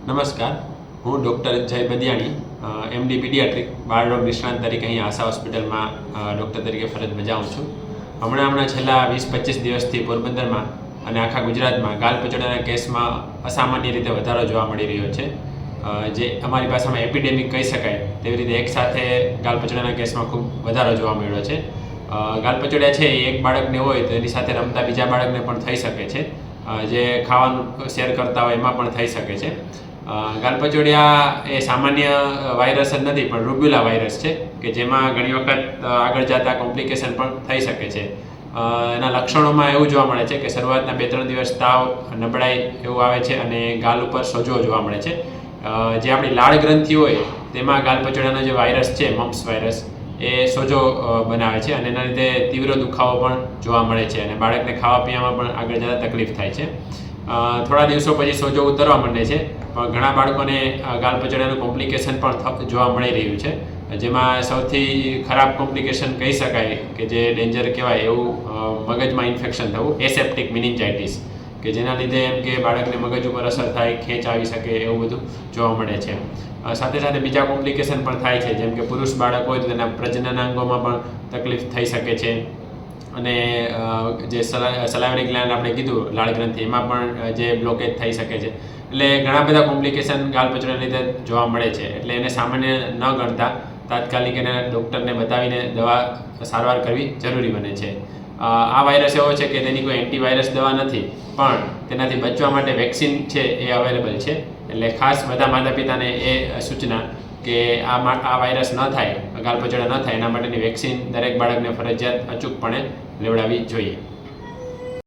નમસ્કાર, હું ડૉક્ટર જય બદિયાણી, એમડી પીડિયાટ્રિક બાળરોગ નિષ્ણાંત તરીકે અહીં આશા હોસ્પિટલમાં ડૉક્ટર તરીકે ફરજ બજાવું છું. હમણાં છેલ્લા 20-25 દિવસથી પોરબંદરમાં અને આખા ગુજરાતમાં ગાલપચોડાના કેસમાં અસામાન્ય રીતે વધારો જોવા મળી રહ્યો છે. જે અમારી ભાષામાં એપિડેમિક કહી શકાય તેવી રીતે એકસાથે ગાલપચોડાના કેસમાં ખૂબ વધારો જોવા મળ્યો છે. ગાલપચોડિયા છે એ એક બાળકને હોય તો એની સાથે રમતા બીજા બાળકને પણ થઈ શકે છે. જે ખાવાનું શેર કરતા હોય એમાં પણ થઈ શકે છે. ગાલપચોડિયા એ સામાન્ય વાયરસ જ નથી પણ રૂબ્યુલા વાયરસ છે કે જેમાં ઘણી વખત આગળ જતા કોમ્પ્લિકેશન પણ થઈ શકે છે. એના લક્ષણોમાં એવું જોવા મળે છે કે શરૂઆતના 2-3 દિવસ તાવ, નબળાઈ એવું આવે છે અને ગાલ ઉપર સોજો જોવા મળે છે. જે આપણી લાળ ગ્રંથિ હોય તેમાં ગાલપચોડિયાનો જે વાયરસ છે, મમ્પ્સ વાયરસ, એ સોજો બનાવે છે અને એના લીધે તીવ્ર દુખાવો પણ જોવા મળે છે અને બાળકને ખાવા પીવામાં પણ આગળ જતાં તકલીફ થાય છે. થોડા દિવસો પછી સોજો ઉતરવા માંડે છે, પણ ઘણા બાળકોને ગાલપચોડિયાનું કોમ્પ્લિકેશન પણ જોવા મળી રહ્યું છે. જેમાં સૌથી ખરાબ કોમ્પ્લિકેશન કહી શકાય કે જે ડેન્જર કહેવાય એવું મગજમાં ઇન્ફેક્શન થવું, એસેપ્ટિક મિનિન્જાઇટિસ, કે જેના લીધે એમ કે બાળકને મગજ ઉપર અસર થાય, ખેંચ આવી શકે એવું બધું જોવા મળે છે. સાથે સાથે બીજા કોમ્પ્લિકેશન પણ થાય છે, જેમ કે પુરુષ બાળક હોય તો તેના પ્રજનનાંગોમાં પણ તકલીફ થઈ શકે છે અને જે સલાઇવરી ગ્લેન્ડ આપણે કીધું, લાળ ગ્રંથિ, એમાં પણ જે બ્લોકેજ થઈ શકે છે. એટલે ઘણા બધા કોમ્પ્લિકેશન ગાલપચોડિયાના લીધે જોવા મળે છે. એટલે એને સામાન્ય ન ગણતા તાત્કાલિક એને ડૉક્ટરને બતાવીને દવા સારવાર કરવી જરૂરી બને છે. આ વાયરસ એવો છે કે તેની કોઈ એન્ટીવાયરસ દવા નથી, પણ તેનાથી બચવા માટે વેક્સિન છે એ અવેલેબલ છે. એટલે ખાસ બધા માતા પિતાને એ સૂચના કે આ વાયરસ ન થાય, ગાલપચોડિયા ન થાય એના માટેની વેક્સિન દરેક બાળકને ફરજિયાત અચૂકપણે લેવડાવવી જોઈએ.